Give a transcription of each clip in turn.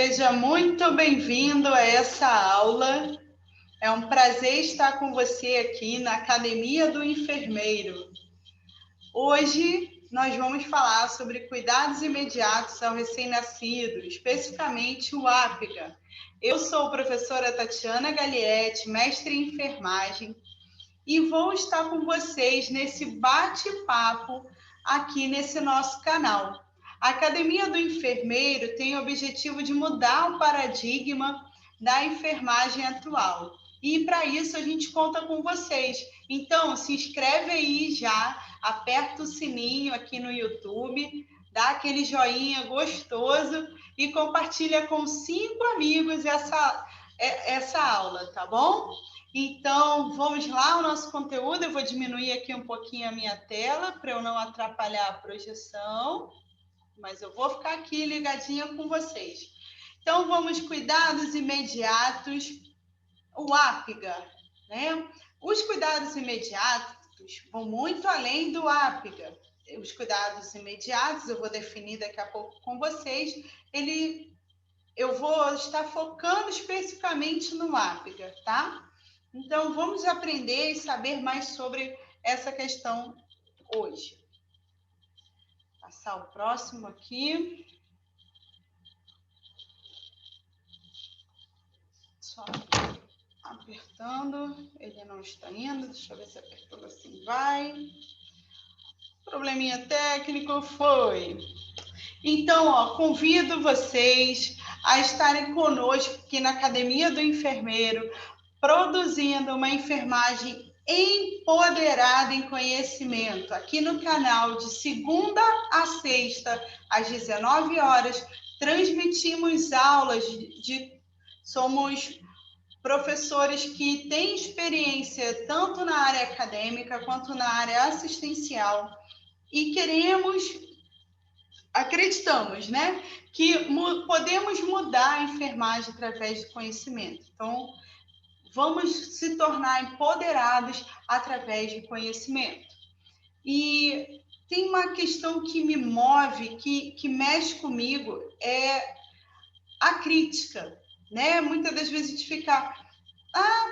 Seja muito bem-vindo a essa aula. É um prazer estar com você aqui na Academia do Enfermeiro. Hoje nós vamos falar sobre cuidados imediatos ao recém-nascido, especificamente o APGA. Eu sou a professora Tatiana Galietti, mestre em enfermagem, e vou estar com vocês nesse bate-papo aqui nesse nosso canal. A Academia do Enfermeiro tem o objetivo de mudar o paradigma da enfermagem atual. E para isso a gente conta com vocês. Então, se inscreve aí já, aperta o sininho aqui no YouTube, dá aquele joinha gostoso e compartilha com 5 amigos essa aula, tá bom? Então, vamos lá, o nosso conteúdo. Eu vou diminuir aqui um pouquinho a minha tela para eu não atrapalhar a projeção, mas eu vou ficar aqui ligadinha com vocês. Então, vamos cuidados imediatos, o APGA, né? Os cuidados imediatos vão muito além do APGA. Os cuidados imediatos, eu vou definir daqui a pouco com vocês, eu vou estar focando especificamente no APGA, tá? Então, vamos aprender e saber mais sobre essa questão hoje. Vou passar o próximo aqui. Só apertando, ele não está indo. Deixa eu ver se apertando assim vai. Probleminha técnico foi. Então, convido vocês a estarem conosco aqui na Academia do Enfermeiro, produzindo uma enfermagem empoderada em conhecimento, aqui no canal de segunda a sexta, às 19 horas, transmitimos aulas somos professores que têm experiência tanto na área acadêmica quanto na área assistencial e acreditamos, né, que podemos mudar a enfermagem através do conhecimento. Então, vamos se tornar empoderados através de conhecimento. E tem uma questão que me move, que mexe comigo, é a crítica, né? Muitas das vezes a gente fica,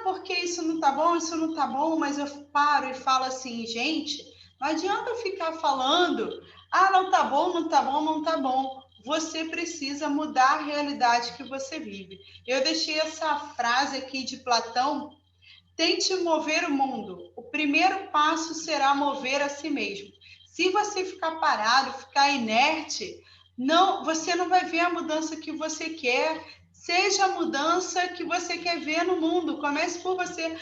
porque isso não tá bom, mas eu paro e falo assim, gente, não adianta eu ficar falando, não tá bom. Você precisa mudar a realidade que você vive. Eu deixei essa frase aqui de Platão: tente mover o mundo. O primeiro passo será mover a si mesmo. Se você ficar parado, ficar inerte, você não vai ver a mudança que você quer. Seja a mudança que você quer ver no mundo. Comece por você.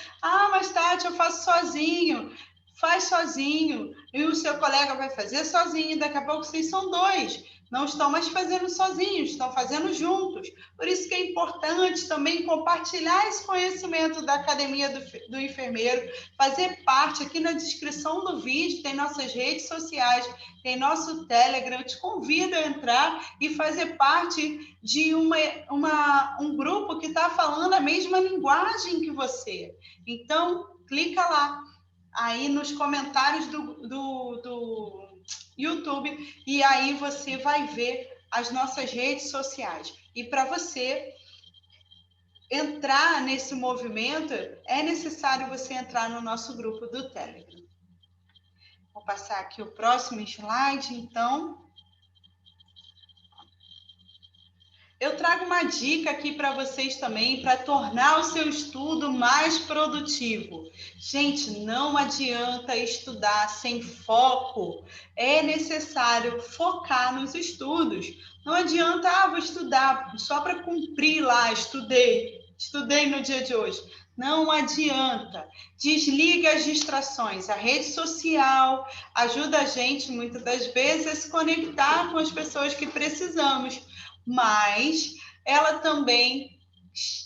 Mas Tati, eu faço sozinho. Faz sozinho. E o seu colega vai fazer sozinho. Daqui a pouco vocês são 2. Não estão mais fazendo sozinhos, estão fazendo juntos. Por isso que é importante também compartilhar esse conhecimento da Academia do Enfermeiro, fazer parte. Aqui na descrição do vídeo tem nossas redes sociais, tem nosso Telegram. Eu te convido a entrar e fazer parte de um grupo que está falando a mesma linguagem que você. Então, clica lá, aí nos comentários do YouTube, e aí você vai ver as nossas redes sociais. E para você entrar nesse movimento, é necessário você entrar no nosso grupo do Telegram. Vou passar aqui o próximo slide, então. Eu trago uma dica aqui para vocês também, para tornar o seu estudo mais produtivo. Gente, não adianta estudar sem foco. É necessário focar nos estudos. Não adianta, vou estudar só para cumprir lá, estudei no dia de hoje. Não adianta. Desliga as distrações. A rede social ajuda a gente, muitas das vezes, a se conectar com as pessoas que precisamos, mas ela também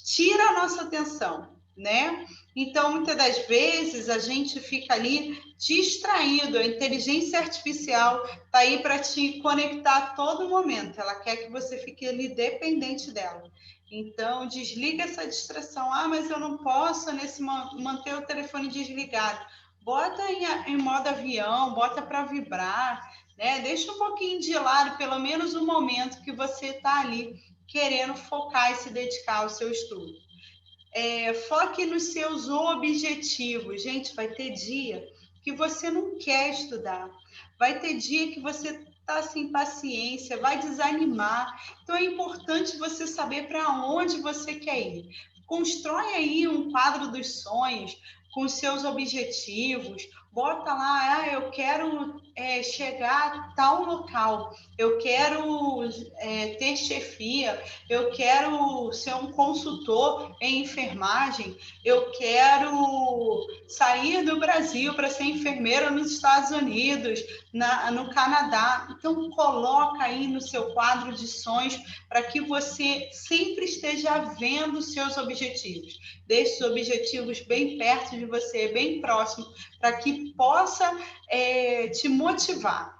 tira a nossa atenção, né? Então, muitas das vezes, a gente fica ali distraído. A inteligência artificial está aí para te conectar a todo momento. Ela quer que você fique ali dependente dela. Então, desliga essa distração. Mas eu não posso manter o telefone desligado. Bota em modo avião, bota para vibrar, né? Deixa um pouquinho de lado, pelo menos um momento que você está ali querendo focar e se dedicar ao seu estudo. Foque nos seus objetivos. Gente, vai ter dia que você não quer estudar. Vai ter dia que você está sem paciência, vai desanimar. Então, é importante você saber para onde você quer ir. Constrói aí um quadro dos sonhos com os seus objetivos. Bota lá, eu quero chegar a tal local, eu quero ter chefia, eu quero ser um consultor em enfermagem, eu quero sair do Brasil para ser enfermeira nos Estados Unidos, no Canadá. Então, coloca aí no seu quadro de sonhos para que você sempre esteja vendo os seus objetivos. Deixe os objetivos bem perto de você, bem próximo, para que possa te motivar.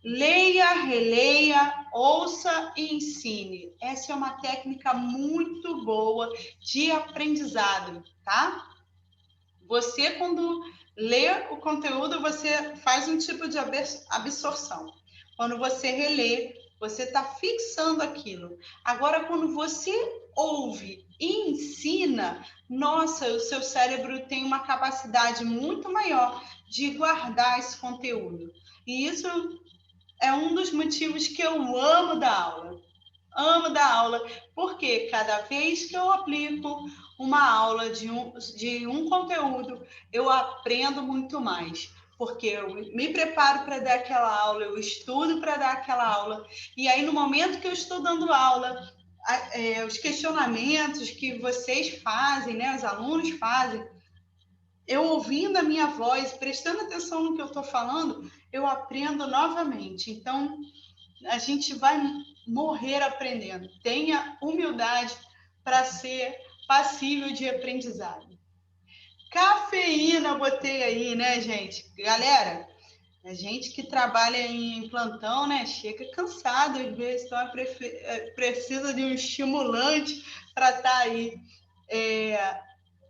Leia, releia, ouça e ensine. Essa é uma técnica muito boa de aprendizado, tá? Você, quando lê o conteúdo, você faz um tipo de absorção. Quando você relê, você está fixando aquilo. Agora, quando você ouve e ensina, nossa, o seu cérebro tem uma capacidade muito maior de guardar esse conteúdo. E isso é um dos motivos que eu amo dar aula. Amo dar aula, porque cada vez que eu aplico uma aula de um conteúdo, eu aprendo muito mais. Porque eu me preparo para dar aquela aula, eu estudo para dar aquela aula. E aí, no momento que eu estou dando aula, os questionamentos que vocês fazem, né, os alunos fazem, eu ouvindo a minha voz, prestando atenção no que eu estou falando, eu aprendo novamente. Então, a gente vai morrer aprendendo. Tenha humildade para ser passível de aprendizado. Cafeína, botei aí, né, gente? Galera, a gente que trabalha em plantão, né, chega cansado às vezes, então precisa de um estimulante para estar aí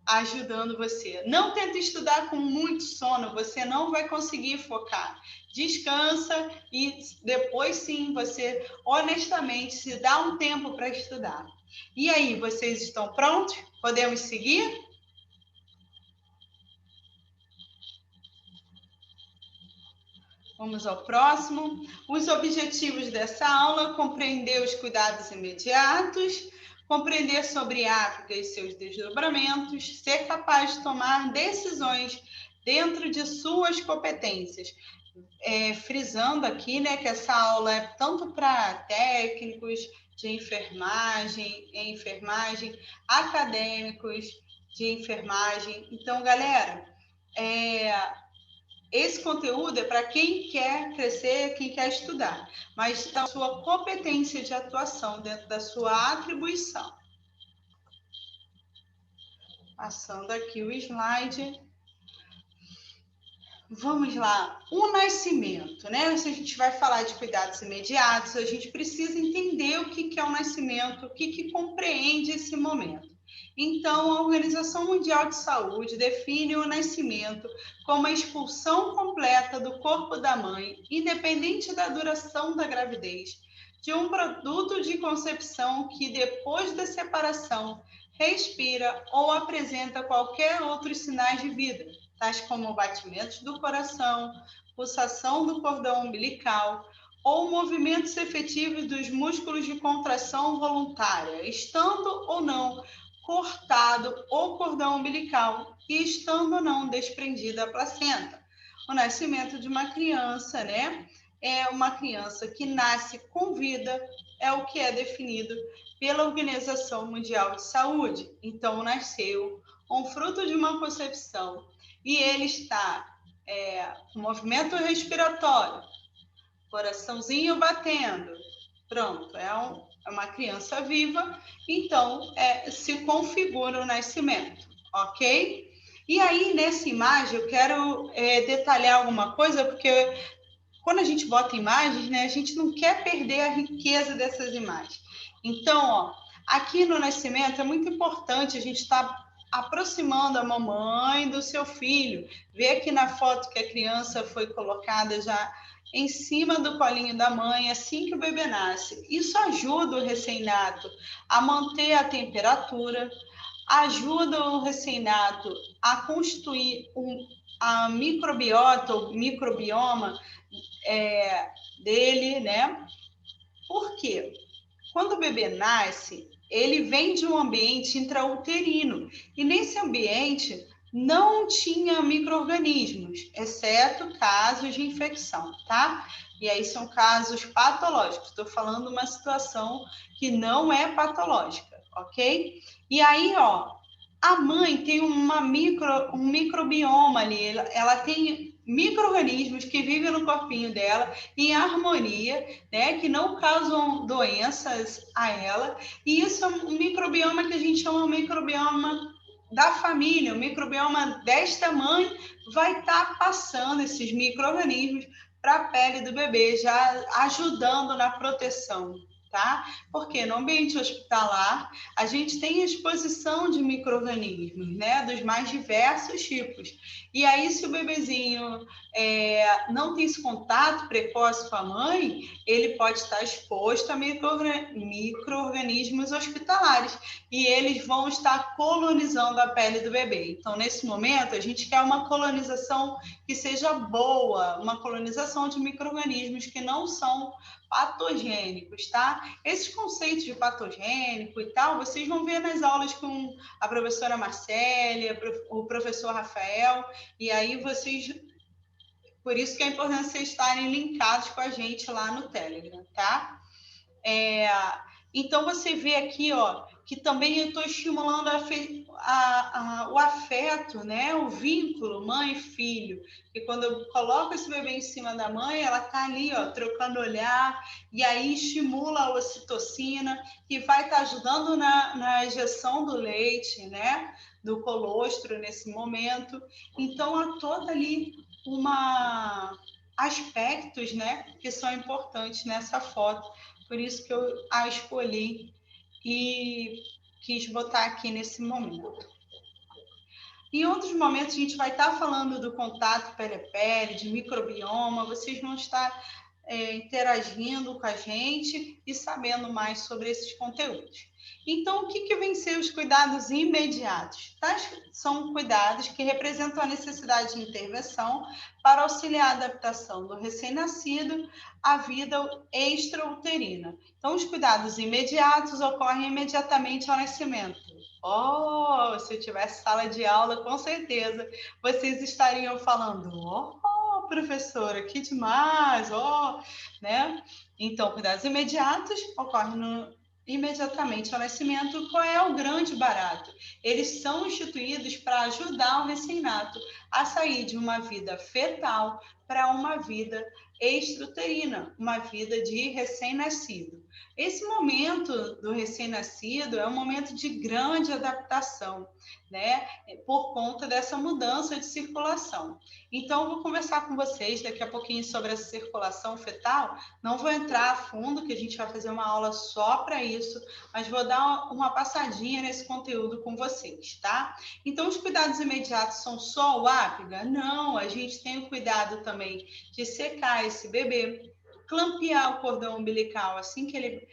ajudando você. Não tenta estudar com muito sono, você não vai conseguir focar. Descansa e depois sim, você honestamente se dá um tempo para estudar. E aí, vocês estão prontos? Podemos seguir? Vamos ao próximo. Os objetivos dessa aula: compreender os cuidados imediatos, compreender sobre a África e seus desdobramentos, ser capaz de tomar decisões dentro de suas competências. Frisando aqui, né, que essa aula é tanto para técnicos de enfermagem, acadêmicos de enfermagem. Então, galera, esse conteúdo é para quem quer crescer, quem quer estudar, mas da sua competência de atuação, dentro da sua atribuição. Passando aqui o slide. Vamos lá, o nascimento, né? Se a gente vai falar de cuidados imediatos, a gente precisa entender o que é o nascimento, o que compreende esse momento. Então, a Organização Mundial de Saúde define o nascimento como a expulsão completa do corpo da mãe, independente da duração da gravidez, de um produto de concepção que, depois da separação, respira ou apresenta qualquer outros sinais de vida, tais como batimentos do coração, pulsação do cordão umbilical ou movimentos efetivos dos músculos de contração voluntária, estando ou não cortado o cordão umbilical e estando ou não desprendida a placenta. O nascimento de uma criança, né, é uma criança que nasce com vida, é o que é definido pela Organização Mundial de Saúde. Então, nasceu um fruto de uma concepção e ele está com movimento respiratório, coraçãozinho batendo, pronto, é uma criança viva, então se configura o nascimento, ok? E aí, nessa imagem, eu quero detalhar alguma coisa, porque quando a gente bota imagens, né, a gente não quer perder a riqueza dessas imagens. Então, aqui no nascimento é muito importante a gente estar aproximando a mamãe do seu filho. Vê aqui na foto que a criança foi colocada já em cima do colinho da mãe assim que o bebê nasce. Isso ajuda o recém-nato a manter a temperatura, ajuda o recém-nato a constituir a microbiota, o microbioma dele, né? Por quê? Quando o bebê nasce, ele vem de um ambiente intrauterino e nesse ambiente não tinha micro-organismos, exceto casos de infecção, tá? E aí são casos patológicos. Estou falando uma situação que não é patológica, ok? E aí, ó, a mãe tem um microbioma ali, ela tem micro-organismos que vivem no corpinho dela em harmonia, né, que não causam doenças a ela, e isso é um microbioma que a gente chama de microbioma da família, o microbioma desta mãe vai estar passando esses micro-organismos para a pele do bebê, já ajudando na proteção, tá? Porque no ambiente hospitalar a gente tem exposição de micro-organismos, né, dos mais diversos tipos. E aí, se o bebezinho não tem esse contato precoce com a mãe, ele pode estar exposto a micro-organismos hospitalares e eles vão estar colonizando a pele do bebê. Então, nesse momento, a gente quer uma colonização que seja boa, uma colonização de micro-organismos que não são patogênicos, tá? Esses conceitos de patogênico e tal, vocês vão ver nas aulas com a professora Marcélia, o professor Rafael, e aí vocês... Por isso que é importante vocês estarem linkados com a gente lá no Telegram, tá? Então, você vê aqui, ó, que também eu estou estimulando o afeto, né? O vínculo mãe e filho. E quando eu coloco esse bebê em cima da mãe, ela está ali, ó, trocando olhar, e aí estimula a ocitocina, que vai estar ajudando na ejeção do leite, né? Do colostro nesse momento. Então, há toda ali aspectos, né, que são importantes nessa foto. Por isso que eu a escolhi e quis botar aqui nesse momento. Em outros momentos, a gente vai estar falando do contato pele a pele, de microbioma, vocês vão estar interagindo com a gente e sabendo mais sobre esses conteúdos. Então, o que vem ser os cuidados imediatos? São cuidados que representam a necessidade de intervenção para auxiliar a adaptação do recém-nascido à vida extrauterina. Então, os cuidados imediatos ocorrem imediatamente ao nascimento. Oh, se eu tivesse sala de aula, com certeza vocês estariam falando, oh, professora, que demais, oh, né? Então, cuidados imediatos ocorrem imediatamente ao nascimento. Qual é o grande barato? Eles são instituídos para ajudar o recém-nato a sair de uma vida fetal para uma vida extrauterina, uma vida de recém-nascido. Esse momento do recém-nascido é um momento de grande adaptação, né? Por conta dessa mudança de circulação. Então, eu vou conversar com vocês daqui a pouquinho sobre essa circulação fetal. Não vou entrar a fundo, que a gente vai fazer uma aula só para isso, mas vou dar uma passadinha nesse conteúdo com vocês, tá? Então, os cuidados imediatos são só o ápiga? Não, a gente tem o cuidado também de secar esse bebê, clampear o cordão umbilical assim que ele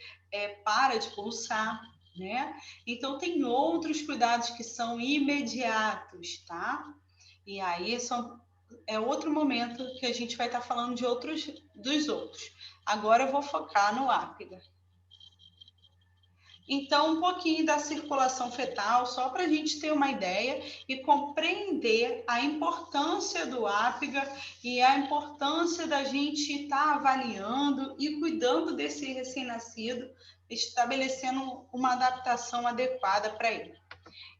para de pulsar, né? Então, tem outros cuidados que são imediatos, tá? E aí é outro momento que a gente vai estar falando dos outros. Agora eu vou focar no ápiga. Então, um pouquinho da circulação fetal, só para a gente ter uma ideia e compreender a importância do ápiga e a importância da gente estar avaliando e cuidando desse recém-nascido, estabelecendo uma adaptação adequada para ele.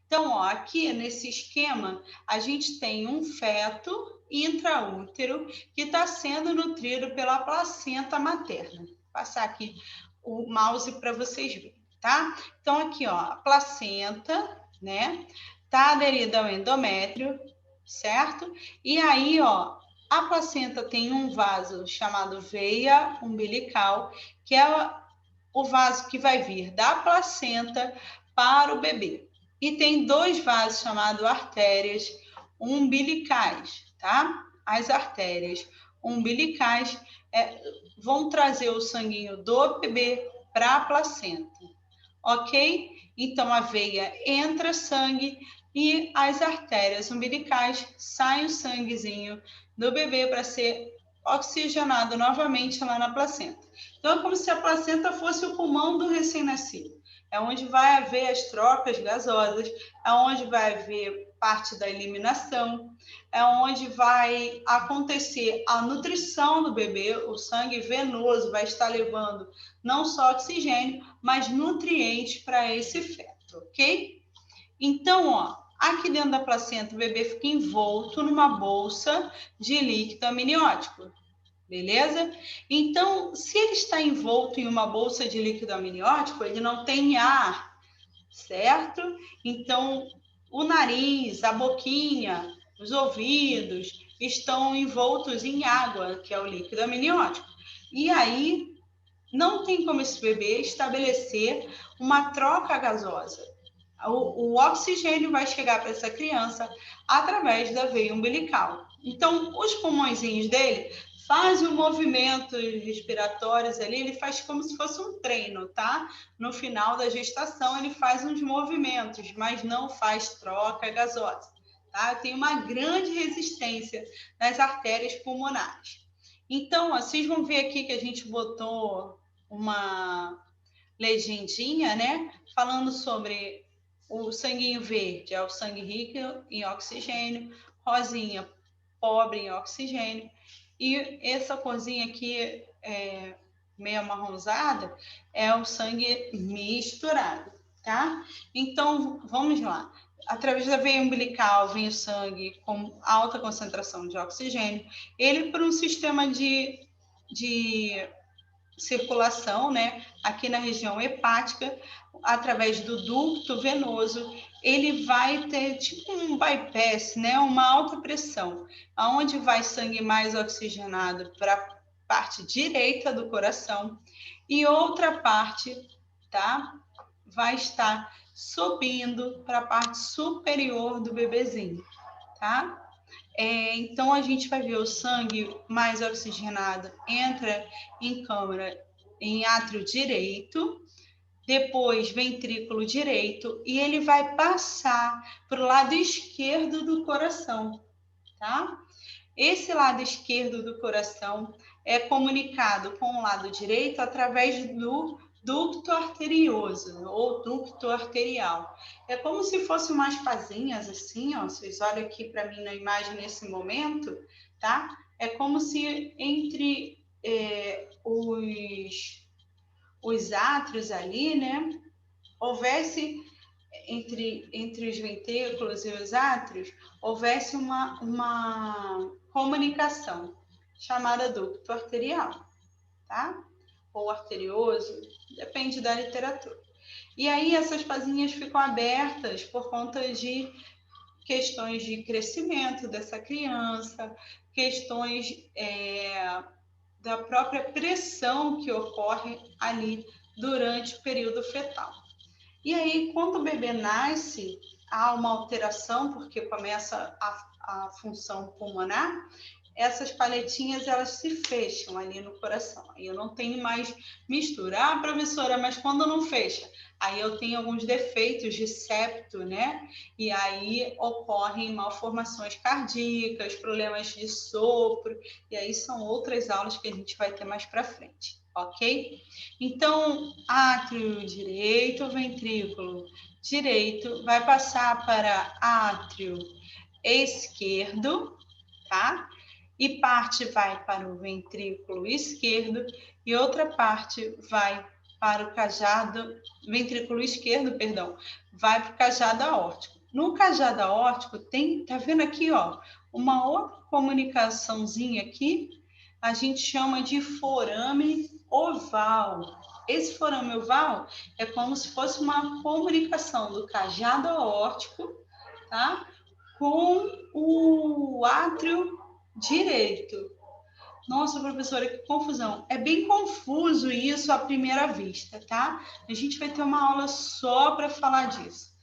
Então, ó, aqui nesse esquema, a gente tem um feto intraútero que está sendo nutrido pela placenta materna. Vou passar aqui o mouse para vocês verem. Tá? Então, aqui, ó, a placenta, né? Tá aderida ao endométrio, certo? E aí, ó, a placenta tem um vaso chamado veia umbilical, que é o vaso que vai vir da placenta para o bebê. e tem 2 vasos chamados artérias umbilicais, tá? As artérias umbilicais vão trazer o sanguinho do bebê para a placenta, ok? Então, a veia entra sangue e as artérias umbilicais sai o sanguezinho do bebê para ser oxigenado novamente lá na placenta. Então, é como se a placenta fosse o pulmão do recém-nascido. É onde vai haver as trocas gasosas, é onde vai haver parte da eliminação, é onde vai acontecer a nutrição do bebê, o sangue venoso vai estar levando não só oxigênio, mas nutrientes para esse feto, ok? Então, ó, aqui dentro da placenta, o bebê fica envolto numa bolsa de líquido amniótico, beleza? Então, se ele está envolto em uma bolsa de líquido amniótico, ele não tem ar, certo? Então, o nariz, a boquinha, os ouvidos estão envoltos em água, que é o líquido amniótico. E aí, não tem como esse bebê estabelecer uma troca gasosa. O oxigênio vai chegar para essa criança através da veia umbilical. Então, os pulmõezinhos dele fazem um movimento respiratórios ali, ele faz como se fosse um treino, tá? No final da gestação, ele faz uns movimentos, mas não faz troca gasosa, tá? Tem uma grande resistência nas artérias pulmonares. Então, ó, vocês vão ver aqui que a gente botou uma legendinha, né? Falando sobre o sanguinho verde, é o sangue rico em oxigênio, rosinha, pobre em oxigênio, e essa corzinha aqui, meio amarronzada, é o sangue misturado, tá? Então, vamos lá. Através da veia umbilical vem o sangue com alta concentração de oxigênio, ele por um sistema de circulação, né, aqui na região hepática, através do ducto venoso, ele vai ter tipo um bypass, né, uma alta pressão, aonde vai sangue mais oxigenado para a parte direita do coração e outra parte, tá, vai estar subindo para a parte superior do bebezinho, tá? Então, a gente vai ver o sangue mais oxigenado entra em câmara em átrio direito, depois ventrículo direito, e ele vai passar para o lado esquerdo do coração, tá? Esse lado esquerdo do coração é comunicado com o lado direito através do ducto arterioso ou ducto arterial. É como se fossem umas pazinhas assim, ó. Vocês olham aqui para mim na imagem nesse momento, tá? É como se entre os átrios ali, né? Houvesse entre os ventrículos e os átrios, houvesse uma comunicação chamada ducto arterial, tá? Ou arterioso, depende da literatura. E aí essas pazinhas ficam abertas por conta de questões de crescimento dessa criança, questões da própria pressão que ocorre ali durante o período fetal. E aí, quando o bebê nasce, há uma alteração, porque começa a função pulmonar, essas paletinhas, elas se fecham ali no coração. Aí eu não tenho mais mistura. Ah, professora, mas quando não fecha? Aí eu tenho alguns defeitos de septo, né? E aí ocorrem malformações cardíacas, problemas de sopro, e aí são outras aulas que a gente vai ter mais para frente, ok? Então, átrio direito, ventrículo direito, vai passar para átrio esquerdo, tá? E parte vai para o ventrículo esquerdo e outra parte vai para o cajado, ventrículo esquerdo, perdão, vai para o cajado aórtico. No cajado aórtico tem, tá vendo aqui, ó, uma outra comunicaçãozinha aqui, a gente chama de forame oval. Esse forame oval é como se fosse uma comunicação do cajado aórtico, tá? Com o átrio direito. Nossa, professora, que confusão. É bem confuso isso à primeira vista, tá? A gente vai ter uma aula só para falar disso.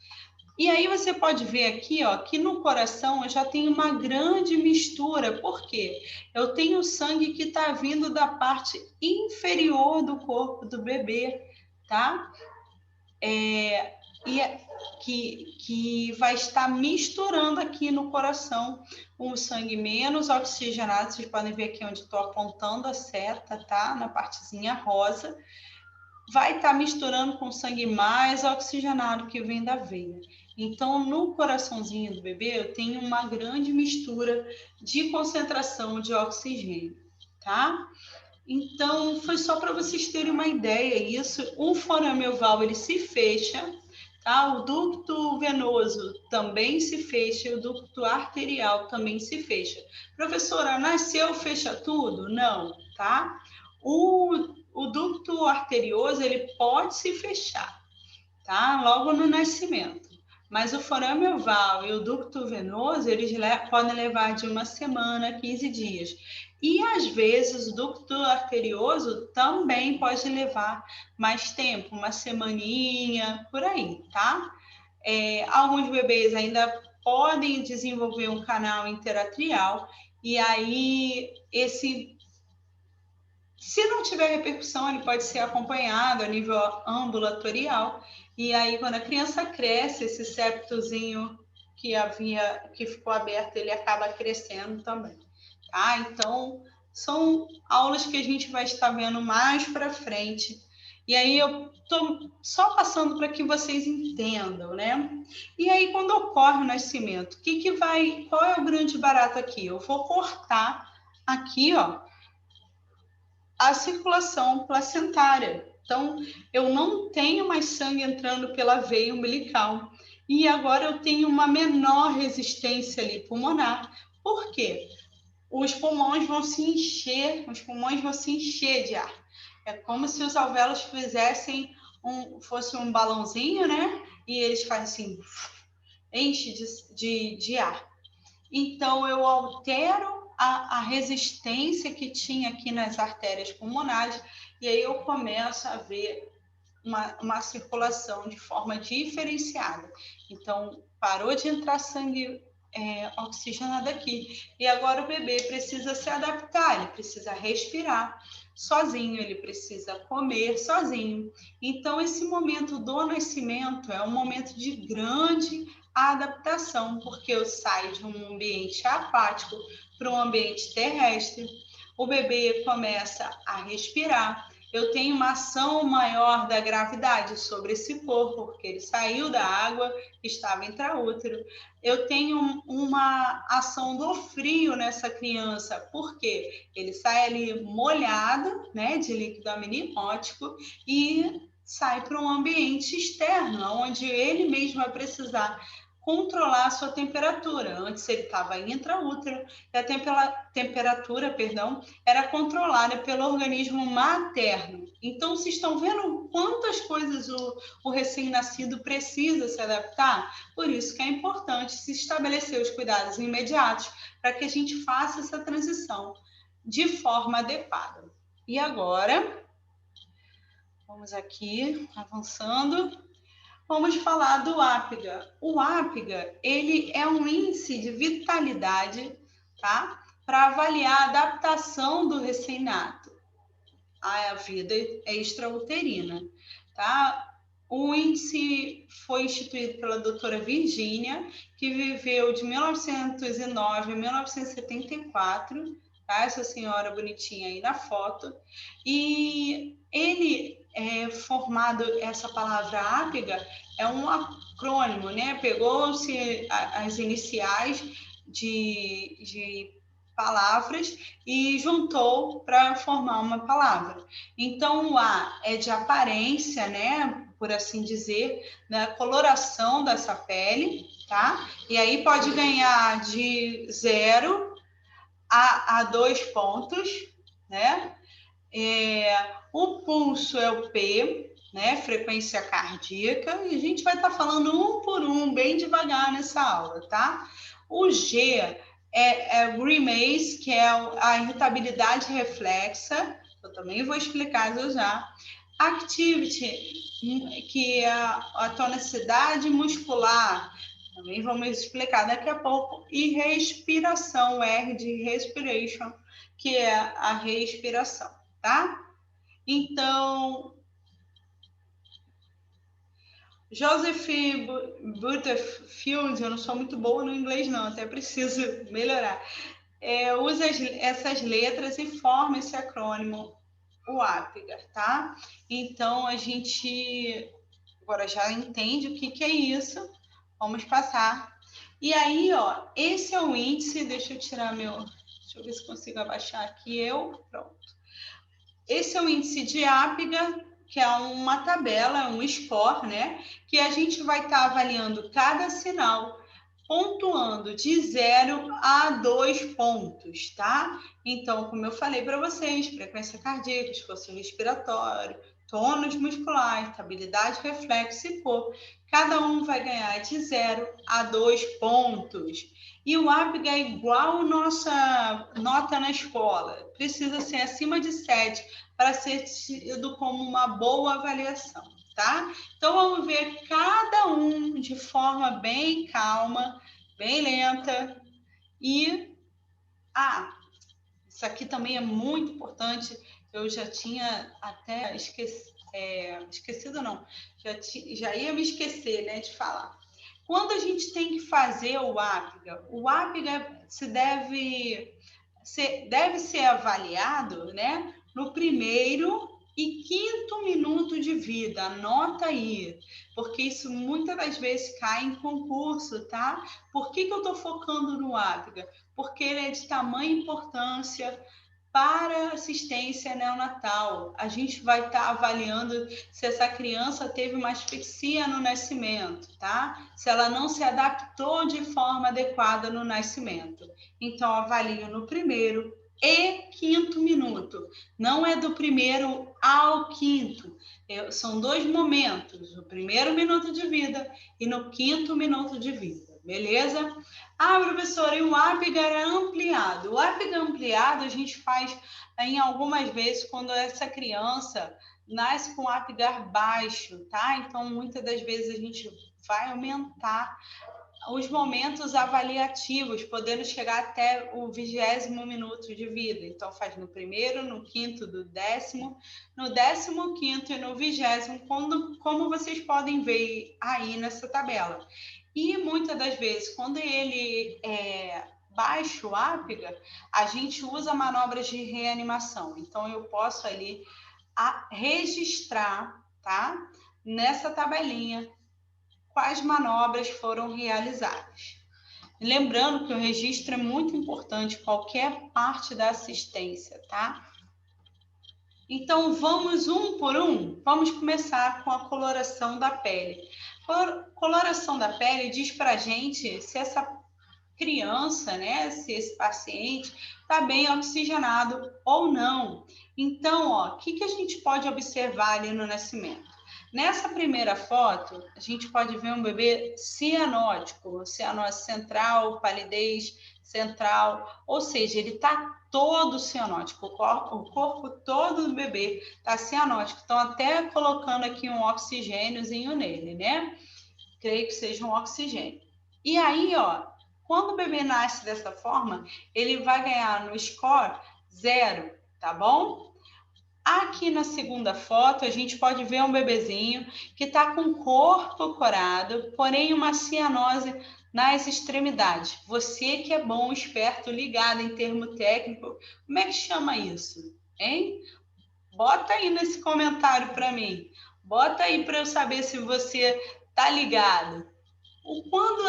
E aí você pode ver aqui, ó, que no coração eu já tenho uma grande mistura. Por quê? Eu tenho sangue que está vindo da parte inferior do corpo do bebê, tá? Que vai estar misturando aqui no coração um sangue menos oxigenado. Vocês podem ver aqui onde estou apontando a seta, tá? Na partezinha rosa. Vai estar misturando com sangue mais oxigenado que vem da veia. Então, no coraçãozinho do bebê, eu tenho uma grande mistura de concentração de oxigênio, tá? Então, foi só para vocês terem uma ideia isso. O forame oval, ele se fecha, tá? O ducto venoso também se fecha, o ducto arterial também se fecha. Professora, nasceu, fecha tudo? Não, tá? O ducto arterioso, ele pode se fechar, tá? Logo no nascimento. Mas o forame oval e o ducto venoso, eles podem levar de 1 semana a 15 dias. E, às vezes, o ducto arterioso também pode levar mais tempo, 1 semaninha, por aí, tá? Alguns bebês ainda podem desenvolver um canal interatrial, e aí se não tiver repercussão, ele pode ser acompanhado a nível ambulatorial. E aí, quando a criança cresce, esse septozinho que ficou aberto, ele acaba crescendo também, tá? Então, são aulas que a gente vai estar vendo mais para frente. E aí, eu estou só passando para que vocês entendam, né? E aí, quando ocorre o nascimento, qual é o grande barato aqui? Eu vou cortar aqui, ó, a circulação placentária. Então, eu não tenho mais sangue entrando pela veia umbilical. E agora eu tenho uma menor resistência ali pulmonar. Por quê? Os pulmões vão se encher de ar. É como se os alvéolos fosse um balãozinho, né? E eles fazem assim, enche de ar. Então, eu altero a resistência que tinha aqui nas artérias pulmonares, e aí eu começo a ver uma circulação de forma diferenciada. Então, parou de entrar sangue oxigenado aqui, e agora o bebê precisa se adaptar, ele precisa respirar sozinho, ele precisa comer sozinho. Então, esse momento do nascimento é um momento de grande adaptação, porque eu saio de um ambiente aquático para um ambiente terrestre, o bebê começa a respirar, eu tenho uma ação maior da gravidade sobre esse corpo, porque ele saiu da água, estava intraútero. Eu tenho uma ação do frio nessa criança, porque ele sai ali molhado, né, de líquido amniótico, e sai para um ambiente externo, onde ele mesmo vai precisar controlar a sua temperatura. Antes ele estava intraútero e a temperatura, era controlada pelo organismo materno. Então, vocês estão vendo quantas coisas o recém-nascido precisa se adaptar? Por isso que é importante se estabelecer os cuidados imediatos para que a gente faça essa transição de forma adequada. E agora, vamos aqui, avançando. Vamos falar do APGA. O APGA, ele é um índice de vitalidade, tá? Para avaliar a adaptação do recém-nato à vida extrauterina, tá? O índice foi instituído pela doutora Virginia, que viveu de 1909 a 1974, tá? Essa senhora bonitinha aí na foto. E ele é formado, essa palavra APGA é um acrônimo, né? Pegou-se as iniciais de palavras e juntou para formar uma palavra. Então, o A é de aparência, né? Por assim dizer, da coloração dessa pele, tá? E aí pode ganhar de 0 a 2 pontos, né? O pulso é o P, né? Frequência cardíaca, e a gente vai estar falando um por um, bem devagar nessa aula, tá? O G é que é a irritabilidade reflexa, eu também vou explicar já. Activity, que é a tonicidade muscular, também vamos explicar daqui a pouco, e respiração, R de respiration, que é a respiração, tá? Então, Joseph Butterfield, eu não sou muito boa no inglês não, até preciso melhorar, usa essas letras e forma esse acrônimo, o APGAR, tá? Então, a gente agora já entende o que é isso, vamos passar. E aí, ó, esse é o índice, deixa eu tirar deixa eu ver se consigo abaixar aqui pronto. Esse é o índice de APGAR, que é uma tabela, um score, né? Que a gente vai estar avaliando cada sinal, pontuando de 0 a 2 pontos, tá? Então, como eu falei para vocês, frequência cardíaca, esforço respiratório, tônus muscular, estabilidade, reflexo e cor. Cada um vai ganhar de 0 a 2 pontos. E o APGAR é igual a nossa nota na escola. Precisa ser acima de 7 para ser tido como uma boa avaliação, tá? Então, vamos ver cada um de forma bem calma, bem lenta. E, isso aqui também é muito importante, eu já tinha até esquecido não, já ia me esquecer, né, de falar. Quando a gente tem que fazer o APGAR deve ser avaliado, né, no primeiro e quinto minuto de vida, anota aí, porque isso muitas das vezes cai em concurso, tá? Por que eu estou focando no APGAR? Porque ele é de tamanha importância para assistência neonatal. A gente vai estar avaliando se essa criança teve uma asfixia no nascimento, tá? Se ela não se adaptou de forma adequada no nascimento. Então, avalio no primeiro e quinto minuto. Não é do primeiro ao quinto. São 2 momentos, o primeiro minuto de vida e no quinto minuto de vida. Beleza? Professora, e o APGAR é ampliado? O APGAR ampliado a gente faz em algumas vezes quando essa criança nasce com APGAR baixo, tá? Então, muitas das vezes a gente vai aumentar os momentos avaliativos, podendo chegar até o 20º minuto de vida. Então, faz no primeiro, no quinto, do 10º, no 15º e no 20º, como vocês podem ver aí nessa tabela. E muitas das vezes, quando ele baixa o APGAR, a gente usa manobras de reanimação. Então, eu posso ali registrar, tá? Nessa tabelinha, quais manobras foram realizadas. Lembrando que o registro é muito importante, qualquer parte da assistência, tá? Então, vamos um por um? Vamos começar com a coloração da pele. Coloração da pele diz pra gente se essa criança, né, se esse paciente está bem oxigenado ou não. Então, ó, o que a gente pode observar ali no nascimento? Nessa primeira foto, a gente pode ver um bebê cianótico, cianose central, palidez central, ou seja, ele está todo cianótico, o corpo todo do bebê está cianótico. Estão até colocando aqui um oxigêniozinho nele, né? Creio que seja um oxigênio. E aí, ó, quando o bebê nasce dessa forma, ele vai ganhar no score 0, tá bom? Aqui na segunda foto, a gente pode ver um bebezinho que está com o corpo corado, porém uma cianose nas extremidades. Você que é bom, esperto, ligado em termo técnico, como é que chama isso? Hein? Bota aí nesse comentário para mim. Bota aí para eu saber se você tá ligado. Quando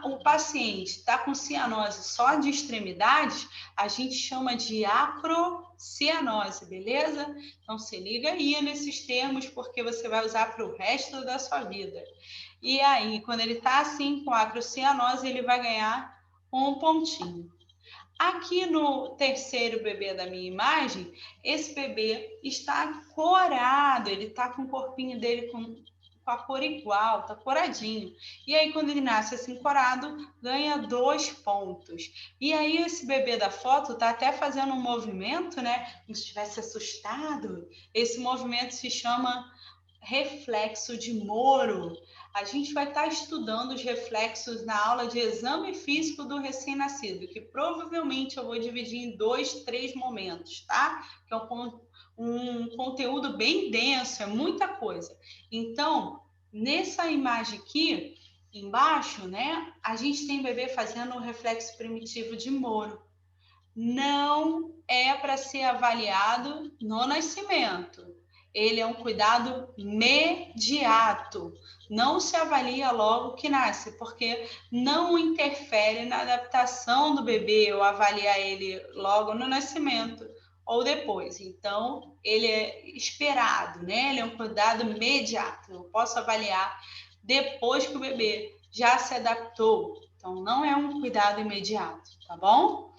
o paciente está com cianose só de extremidades, a gente chama de acrocianose, beleza? Então, se liga aí nesses termos, porque você vai usar para o resto da sua vida. E aí, quando ele está assim, com acrocianose, ele vai ganhar um pontinho. Aqui no terceiro bebê da minha imagem, esse bebê está corado, ele está com o corpinho dele com com a cor igual, tá coradinho. E aí, quando ele nasce assim corado, ganha 2 pontos. E aí, esse bebê da foto tá até fazendo um movimento, né? Como se estivesse assustado. Esse movimento se chama reflexo de Moro. A gente vai estar estudando os reflexos na aula de exame físico do recém-nascido, que provavelmente eu vou dividir em 2, 3 momentos, tá? Que é um conteúdo bem denso, é muita coisa. Então, nessa imagem aqui, embaixo, né, a gente tem bebê fazendo o reflexo primitivo de Moro. Não é para ser avaliado no nascimento. Ele é um cuidado imediato. Não se avalia logo que nasce, porque não interfere na adaptação do bebê ou avaliar ele logo no nascimento ou depois. Então, ele é esperado, né? Ele é um cuidado imediato. Eu posso avaliar depois que o bebê já se adaptou. Então, não é um cuidado imediato, tá bom?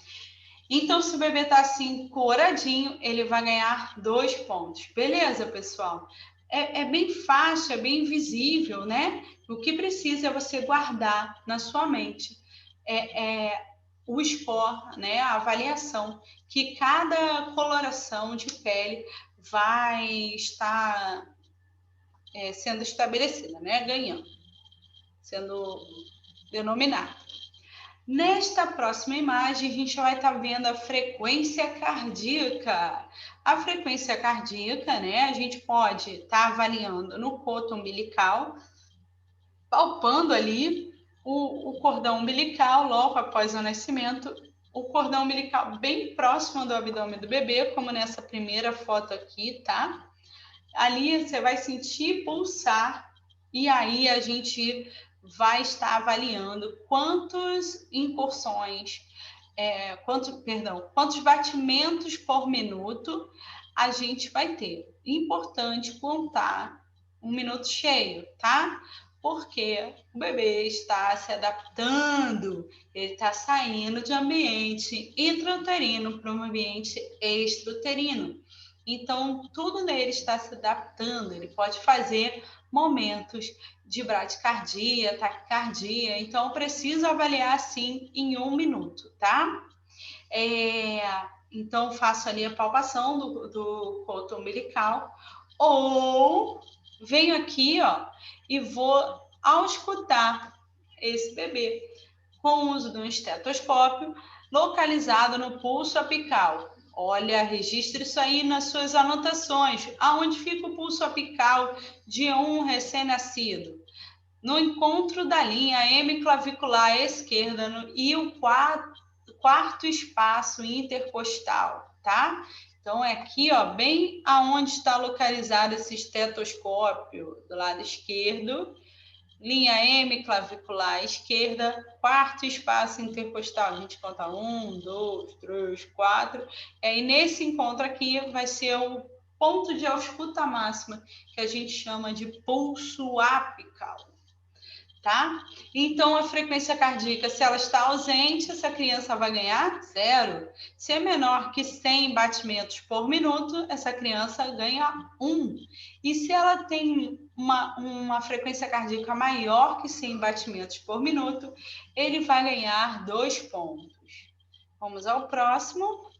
Então, se o bebê tá assim, coradinho, ele vai ganhar 2 pontos. Beleza, pessoal? É bem fácil, é bem visível, né? O que precisa é você guardar na sua mente o score, né? A avaliação que cada coloração de pele vai estar sendo estabelecida, né? Ganhando, sendo denominada. Nesta próxima imagem, a gente vai estar vendo a frequência cardíaca. A frequência cardíaca, né? A gente pode estar avaliando no coto umbilical, palpando ali o cordão umbilical logo após o nascimento, o cordão umbilical bem próximo do abdômen do bebê, como nessa primeira foto aqui, tá? Ali você vai sentir pulsar e aí a gente vai estar avaliando quantas incursões, quantos batimentos por minuto a gente vai ter. Importante contar um minuto cheio, tá? Porque o bebê está se adaptando, ele está saindo de ambiente intrauterino para um ambiente extrauterino. Então, tudo nele está se adaptando, ele pode fazer momentos de bradicardia, taquicardia, então eu preciso avaliar assim em 1 minuto, tá? Então, faço ali a palpação do coto umbilical, ou venho aqui, ó, e vou auscultar esse bebê com o uso de um estetoscópio localizado no pulso apical. Olha, registre isso aí nas suas anotações. Aonde fica o pulso apical de um recém-nascido? No encontro da linha hemiclavicular esquerda e o quarto espaço intercostal, tá? Então, é aqui, ó, bem aonde está localizado esse estetoscópio, do lado esquerdo, linha hemiclavicular esquerda, quarto espaço intercostal. A gente conta 1, 2, 3, 4. E nesse encontro aqui vai ser o ponto de ausculta máxima, que a gente chama de pulso apical. Tá? Então, a frequência cardíaca, se ela está ausente, essa criança vai ganhar 0. Se é menor que 100 batimentos por minuto, essa criança ganha 1. E se ela tem uma frequência cardíaca maior que 100 batimentos por minuto, ele vai ganhar 2 pontos. Vamos ao próximo.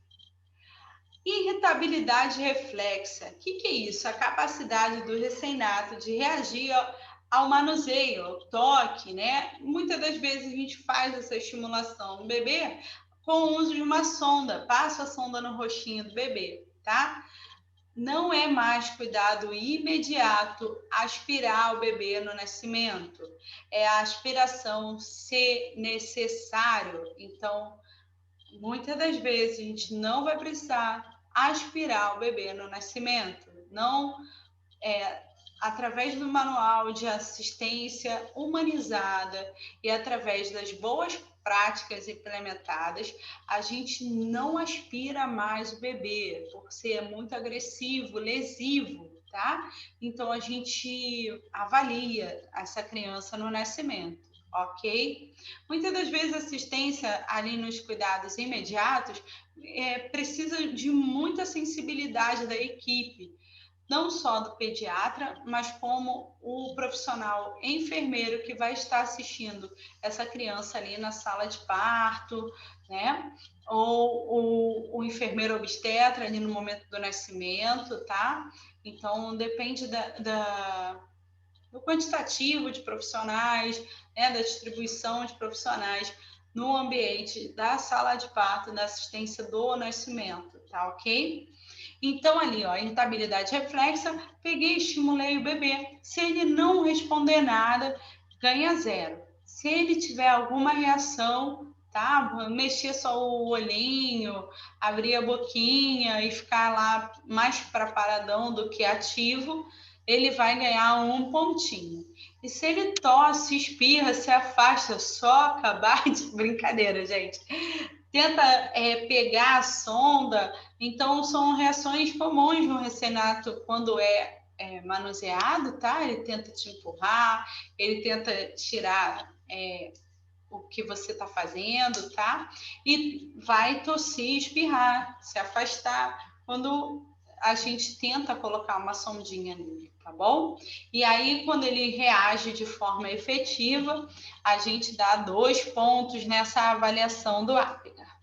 Irritabilidade reflexa. O que é isso? A capacidade do recém-nato de reagir ao manuseio, ao toque, né? Muitas das vezes a gente faz essa estimulação no bebê com o uso de uma sonda. Passa a sonda no rostinho do bebê, tá? Não é mais cuidado imediato aspirar o bebê no nascimento. É a aspiração se necessário. Então, muitas das vezes a gente não vai precisar aspirar o bebê no nascimento. Não através do manual de assistência humanizada e através das boas práticas implementadas, a gente não aspira mais o bebê, por ser muito agressivo, lesivo, tá? Então, a gente avalia essa criança no nascimento, ok? Muitas das vezes a assistência ali nos cuidados imediatos precisa de muita sensibilidade da equipe, não só do pediatra, mas como o profissional enfermeiro que vai estar assistindo essa criança ali na sala de parto, né? Ou o enfermeiro obstetra ali no momento do nascimento, tá? Então, depende do quantitativo de profissionais, né, da distribuição de profissionais no ambiente da sala de parto, da assistência do nascimento, tá ok? Então, ali, ó, irritabilidade reflexa, peguei e estimulei o bebê. Se ele não responder nada, ganha 0. Se ele tiver alguma reação, tá? Mexer só o olhinho, abrir a boquinha e ficar lá mais preparadão do que ativo, ele vai ganhar 1 pontinho. E se ele tosse, espirra, se afasta, só acabar de brincadeira, gente. Tenta pegar a sonda, então são reações comuns no recém-nato quando manuseado, tá? Ele tenta te empurrar, ele tenta tirar o que você está fazendo, tá? E vai tossir, espirrar, se afastar quando a gente tenta colocar uma sondinha nele, tá bom? E aí, quando ele reage de forma efetiva, a gente dá 2 pontos nessa avaliação do Apgar.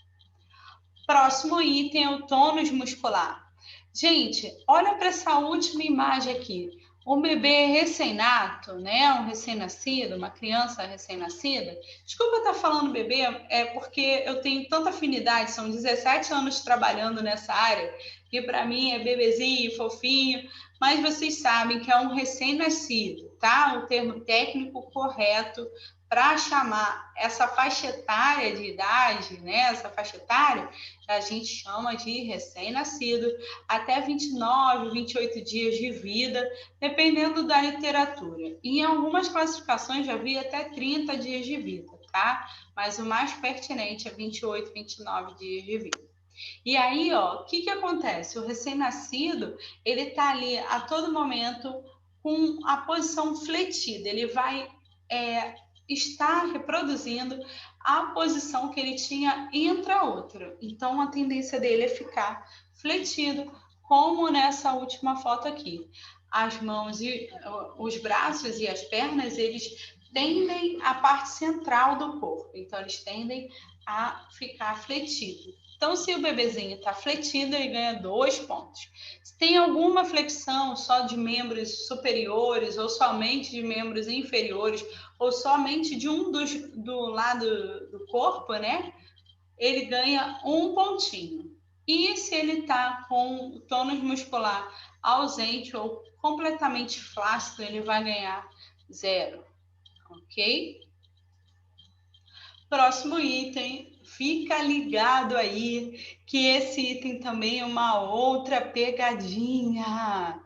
Próximo item é o tônus muscular. Gente, olha para essa última imagem aqui. Um bebê recém-nato, né? Um recém-nascido, uma criança recém-nascida. Desculpa estar falando bebê, é porque eu tenho tanta afinidade, são 17 anos trabalhando nessa área, e para mim é bebezinho, fofinho, mas vocês sabem que é um recém-nascido, tá? O termo técnico correto para chamar essa faixa etária de idade, né? Essa faixa etária, a gente chama de recém-nascido, até 29, 28 dias de vida, dependendo da literatura. E em algumas classificações já vi até 30 dias de vida, tá? Mas o mais pertinente é 28, 29 dias de vida. E aí, ó, o que acontece? O recém-nascido, ele tá ali a todo momento com a posição fletida, ele vai estar reproduzindo a posição que ele tinha entre a outra. Então, a tendência dele é ficar fletido, como nessa última foto aqui. As mãos e os braços e as pernas, eles tendem à parte central do corpo. Então, eles tendem a ficar fletido. Então, se o bebezinho está fletido, ele ganha 2 pontos. Se tem alguma flexão só de membros superiores ou somente de membros inferiores, ou somente de do lado do corpo, né? Ele ganha 1 pontinho. E se ele está com o tônus muscular ausente ou completamente flácido, ele vai ganhar 0, ok? Próximo item, fica ligado aí que esse item também é uma outra pegadinha.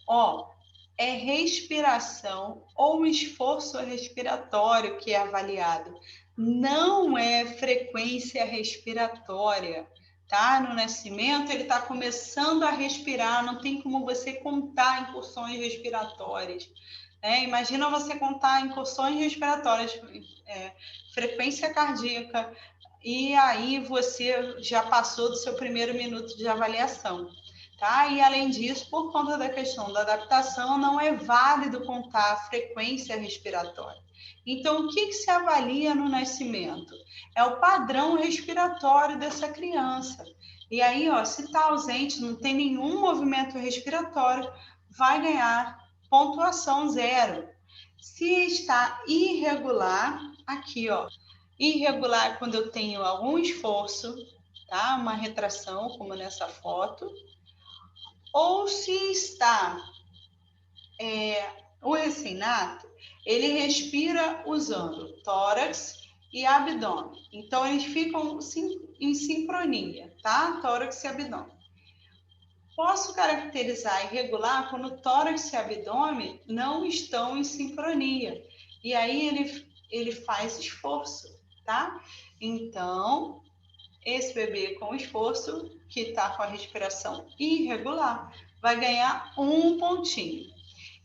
Ó, é respiração ou esforço respiratório que é avaliado. Não é frequência respiratória, tá? No nascimento, ele está começando a respirar, não tem como você contar incursões respiratórias. Imagina você contar incursões respiratórias, frequência cardíaca, e aí você já passou do seu primeiro minuto de avaliação. Tá? E, além disso, por conta da questão da adaptação, não é válido contar a frequência respiratória. Então, o que se avalia no nascimento? É o padrão respiratório dessa criança. E aí, ó, se está ausente, não tem nenhum movimento respiratório, vai ganhar pontuação 0. Se está irregular, aqui, ó, irregular quando eu tenho algum esforço, tá? Uma retração, como nessa foto, ou se está o recém-nato, ele respira usando tórax e abdômen. Então, eles ficam em sincronia, tá? Tórax e abdômen. Posso caracterizar irregular quando o tórax e abdômen não estão em sincronia. E aí ele faz esforço, tá? Então, esse bebê com esforço, que está com a respiração irregular, vai ganhar 1 pontinho.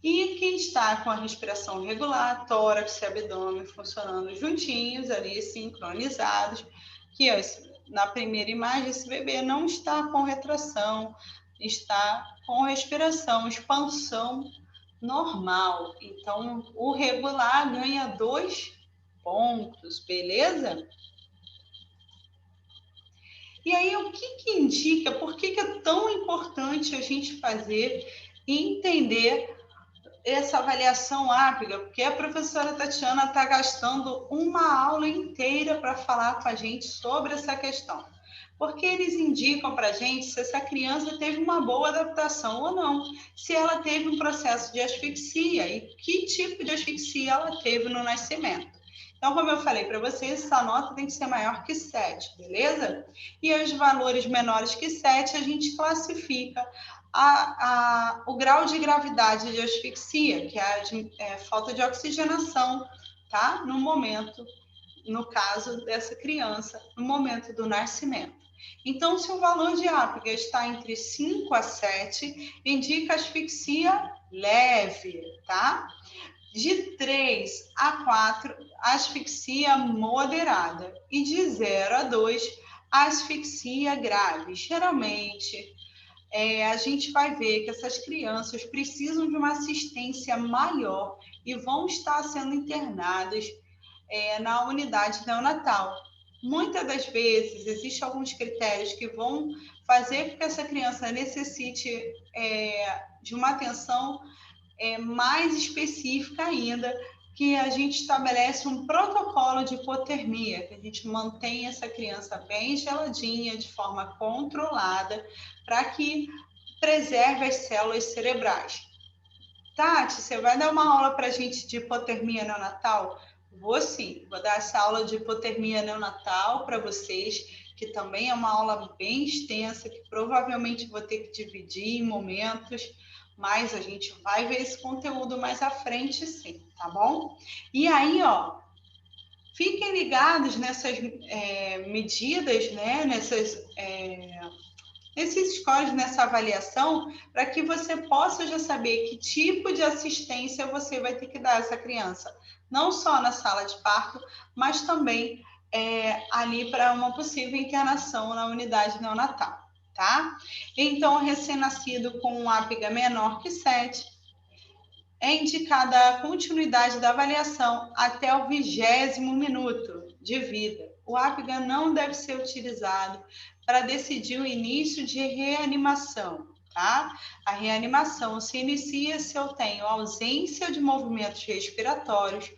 E quem está com a respiração regular, tórax e abdômen funcionando juntinhos, ali sincronizados, na primeira imagem, esse bebê não está com retração, está com respiração, expansão normal. Então, o regular ganha 2 pontos, beleza? E aí, o que indica, por que é tão importante a gente fazer e entender essa avaliação ápiga? Porque a professora Tatiana está gastando uma aula inteira para falar com a gente sobre essa questão. Porque eles indicam para a gente se essa criança teve uma boa adaptação ou não, se ela teve um processo de asfixia e que tipo de asfixia ela teve no nascimento. Então, como eu falei para vocês, essa nota tem que ser maior que 7, beleza? E os valores menores que 7, a gente classifica o grau de gravidade de asfixia, que é a falta de oxigenação, tá? No momento, no caso dessa criança, no momento do nascimento. Então, se o valor de ápiga está entre 5 a 7, indica asfixia leve, tá? De 3 a 4, asfixia moderada. E de 0 a 2, asfixia grave. Geralmente, a gente vai ver que essas crianças precisam de uma assistência maior e vão estar sendo internadas na unidade neonatal. Muitas das vezes, existem alguns critérios que vão fazer com que essa criança necessite de uma atenção mais específica ainda, que a gente estabelece um protocolo de hipotermia, que a gente mantém essa criança bem geladinha, de forma controlada, para que preserve as células cerebrais. Tati, você vai dar uma aula para a gente de hipotermia neonatal? Vou sim, vou dar essa aula de hipotermia neonatal para vocês, que também é uma aula bem extensa, que provavelmente vou ter que dividir em momentos, mas a gente vai ver esse conteúdo mais à frente, sim, tá bom? E aí, ó, fiquem ligados nessas medidas, né? Nesses scores, nessa avaliação, para que você possa já saber que tipo de assistência você vai ter que dar a essa criança. Não só na sala de parto, mas também ali para uma possível internação na unidade neonatal, tá? Então, recém-nascido com um ápiga menor que 7, é indicada a continuidade da avaliação até o 20º minuto de vida. O ápiga não deve ser utilizado para decidir o início de reanimação, tá? A reanimação se inicia se eu tenho ausência de movimentos respiratórios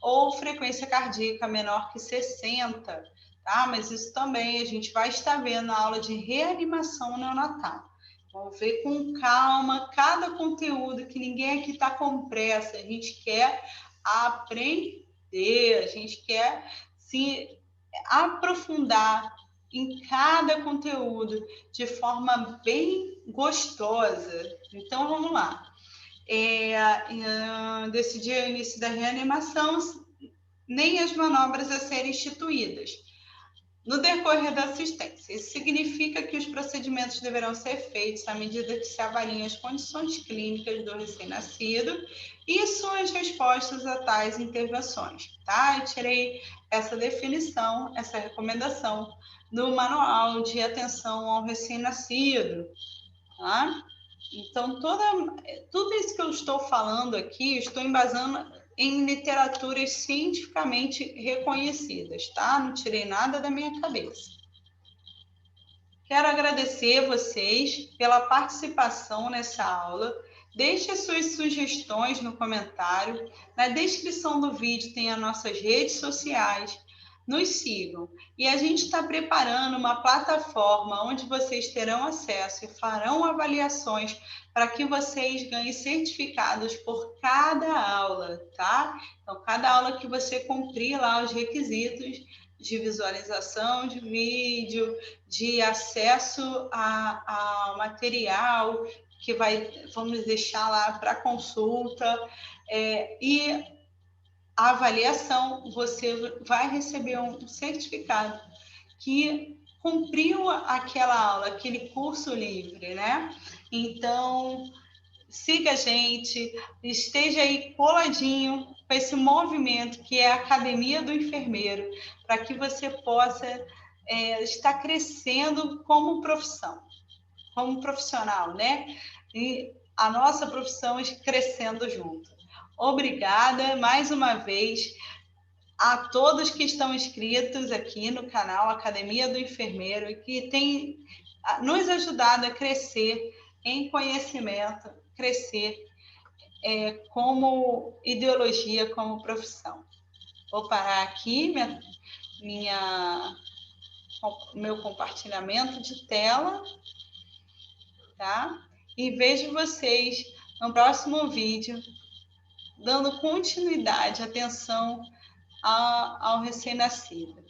ou frequência cardíaca menor que 60, tá? Mas isso também a gente vai estar vendo na aula de reanimação neonatal. Vamos ver com calma cada conteúdo, que ninguém aqui está com pressa. A gente quer aprender, a gente quer se aprofundar em cada conteúdo de forma bem gostosa. Então, vamos lá. Decidir o início da reanimação, nem as manobras a serem instituídas no decorrer da assistência. Isso significa que os procedimentos deverão ser feitos à medida que se avaliam as condições clínicas do recém-nascido e suas respostas a tais intervenções, tá? Eu tirei essa definição, essa recomendação do Manual de Atenção ao Recém-Nascido, tá? Então, tudo isso que eu estou falando aqui, estou embasando em literaturas cientificamente reconhecidas, tá? Não tirei nada da minha cabeça. Quero agradecer vocês pela participação nessa aula. Deixe as suas sugestões no comentário. Na descrição do vídeo tem as nossas redes sociais. Nos sigam. E a gente está preparando uma plataforma onde vocês terão acesso e farão avaliações para que vocês ganhem certificados por cada aula, tá? Então, cada aula que você cumprir lá os requisitos de visualização de vídeo, de acesso ao material que vamos deixar lá para consulta, e a avaliação, você vai receber um certificado que cumpriu aquela aula, aquele curso livre, né? Então, siga a gente, esteja aí coladinho com esse movimento que é a Academia do Enfermeiro, para que você possa estar crescendo como profissão, como profissional, né? e a nossa profissão crescendo junto. Obrigada mais uma vez a todos que estão inscritos aqui no canal Academia do Enfermeiro e que têm nos ajudado a crescer em conhecimento, crescer como ideologia, como profissão. Vou parar aqui meu compartilhamento de tela, tá? E vejo vocês no próximo vídeo, dando continuidade, atenção ao recém-nascido.